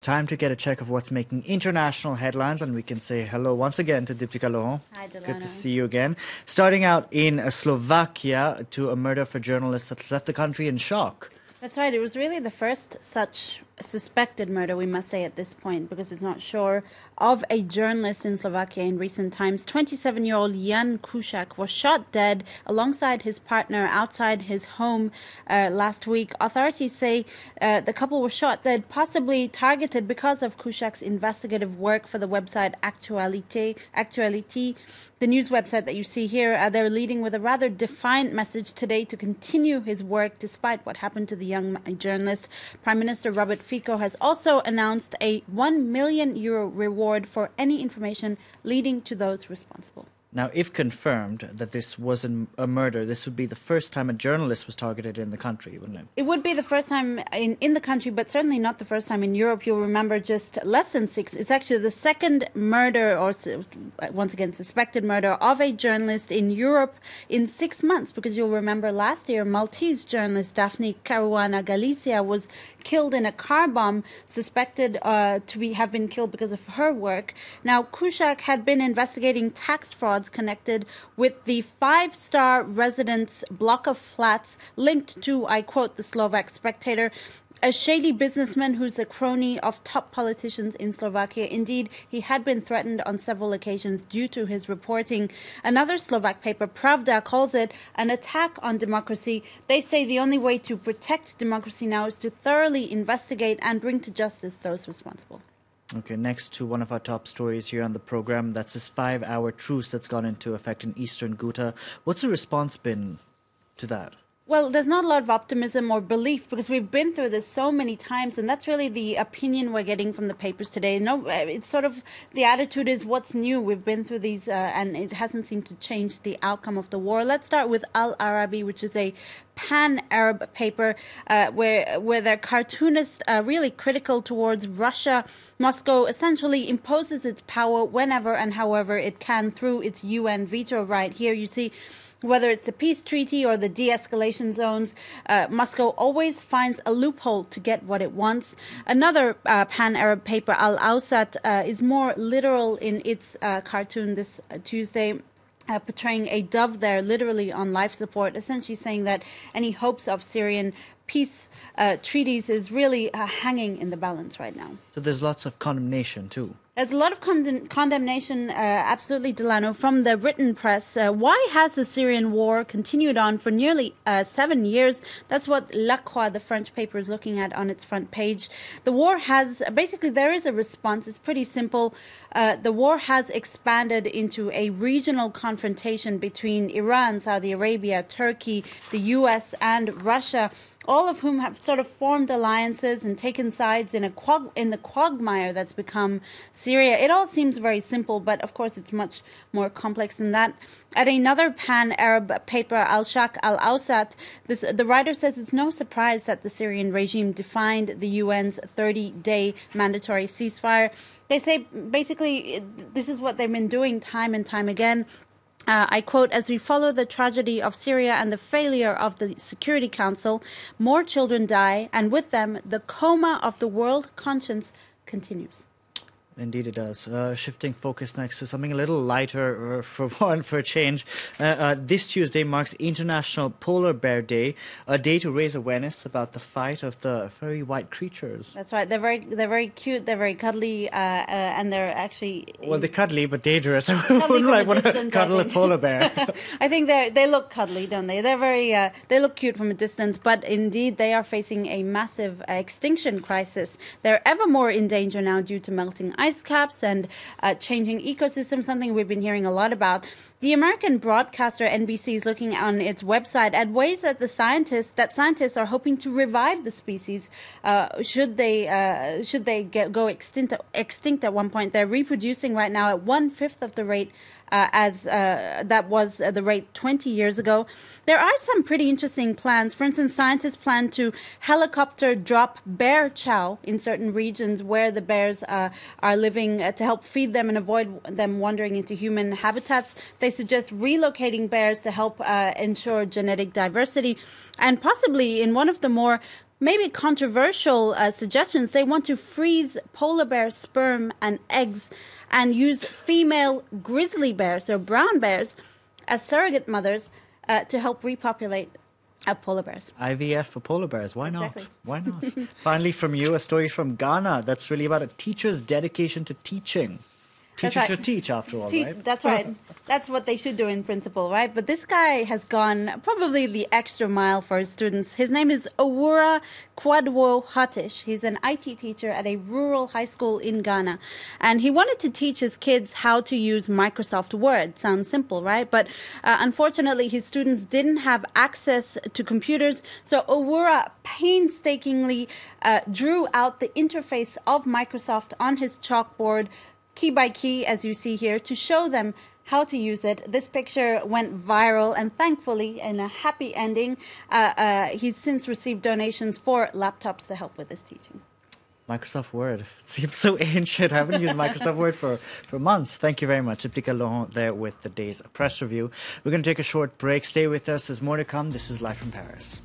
time to get a check of what's making international headlines, and we can say hello once again to Diptika Lohon. Hi, Delano. Good to see you again. Starting out in Slovakia, to a murder for journalists that's left the country in shock. That's right. It was really the first such suspected murder, we must say at this point, because it's not sure, of a journalist in Slovakia in recent times. 27-year-old Jan Kuciak was shot dead alongside his partner outside his home last week. Authorities say the couple were shot dead, possibly targeted because of Kuciak's investigative work for the website Actuality. The news website that you see here, they're leading with a rather defiant message today to continue his work despite what happened to the young journalist. Prime Minister Robert Fico has also announced a €1 million reward for any information leading to those responsible. Now, if confirmed that this wasn't a murder, this would be the first time a journalist was targeted in the country, wouldn't it? It would be the first time in the country, but certainly not the first time in Europe. You'll remember just less than six. It's actually the second murder, or once again, suspected murder of a journalist in Europe in 6 months, because you'll remember last year, Maltese journalist Daphne Caruana Galizia was killed in a car bomb, suspected to have been killed because of her work. Now, Kuciak had been investigating tax fraud connected with the five-star residence block of flats linked to, I quote, the Slovak Spectator, a shady businessman who's a crony of top politicians in Slovakia. Indeed, he had been threatened on several occasions due to his reporting. Another Slovak paper, Pravda, calls it an attack on democracy. They say the only way to protect democracy now is to thoroughly investigate and bring to justice those responsible. Okay, next to one of our top stories here on the program, that's this 5-hour truce that's gone into effect in eastern Ghouta. What's the response been to that? Well, there's not a lot of optimism or belief because we've been through this so many times, and that's really the opinion we're getting from the papers today. No, it's sort of the attitude is what's new. We've been through these, and it hasn't seemed to change the outcome of the war. Let's start with Al Arabi, which is a pan-Arab paper where their cartoonists are really critical towards Russia. Moscow essentially imposes its power whenever and however it can through its UN veto right. Here you see, whether it's a peace treaty or the de-escalation zones, Moscow always finds a loophole to get what it wants. Another pan-Arab paper, Al-Awsat, is more literal in its cartoon this Tuesday, portraying a dove there literally on life support, essentially saying that any hopes of Syrian peace treaties is really hanging in the balance right now. So there's lots of condemnation too. There's a lot of condemnation, absolutely, Delano, from the written press. Why has the Syrian war continued on for nearly 7 years? That's what La Croix, the French paper, is looking at on its front page. The war has, basically, there is a response. It's pretty simple. The war has expanded into a regional confrontation between Iran, Saudi Arabia, Turkey, the US, and Russia, all of whom have sort of formed alliances and taken sides in the quagmire that's become Syria. It all seems very simple, but of course it's much more complex than that. At another pan-Arab paper, Al-Shaq Al-Awsat, the writer says it's no surprise that the Syrian regime defined the UN's 30-day mandatory ceasefire. They say basically this is what they've been doing time and time again. I quote, "As we follow the tragedy of Syria and the failure of the Security Council, more children die, and with them, the coma of the world conscience continues." Indeed it does. Shifting focus next to something a little lighter for a change. This Tuesday marks International Polar Bear Day, a day to raise awareness about the fight of the furry white creatures. That's right. They're very cute. They're very cuddly, and they're actually they're cuddly but dangerous. I wouldn't want to cuddle a polar bear. I think they look cuddly, don't they? They're very they look cute from a distance, but indeed they are facing a massive extinction crisis. They're ever more in danger now due to melting ice caps and changing ecosystems, something we've been hearing a lot about. The American broadcaster NBC is looking on its website at ways that scientists are hoping to revive the species. Should they go extinct at one point? They're reproducing right now at 1/5 of the rate as that was the rate 20 years ago. There are some pretty interesting plans. For instance, scientists plan to helicopter drop bear chow in certain regions where the bears are living to help feed them and avoid them wandering into human habitats. They suggest relocating bears to help ensure genetic diversity, and possibly in one of the more maybe controversial suggestions. They want to freeze polar bear sperm and eggs and use female grizzly bears or brown bears as surrogate mothers to help repopulate polar bears. IVF for polar bears. Why Exactly. not? Why not? Finally, from you, a story from Ghana that's really about a teacher's dedication to teaching. That's Teachers right. should teach, after all, right? That's right. That's what they should do in principle, right? But this guy has gone probably the extra mile for his students. His name is Owura Kwadwo Hatish. He's an IT teacher at a rural high school in Ghana. And he wanted to teach his kids how to use Microsoft Word. Sounds simple, right? But unfortunately, his students didn't have access to computers. So Owura painstakingly drew out the interface of Microsoft on his chalkboard, key by key, as you see here, to show them how to use it. This picture went viral, and thankfully, in a happy ending, he's since received donations for laptops to help with this teaching. Microsoft Word. It seems so ancient. I haven't used Microsoft Word for months. Thank you very much. Iptika Laurent there with the day's press review. We're going to take a short break. Stay with us. There's more to come. This is Live from Paris.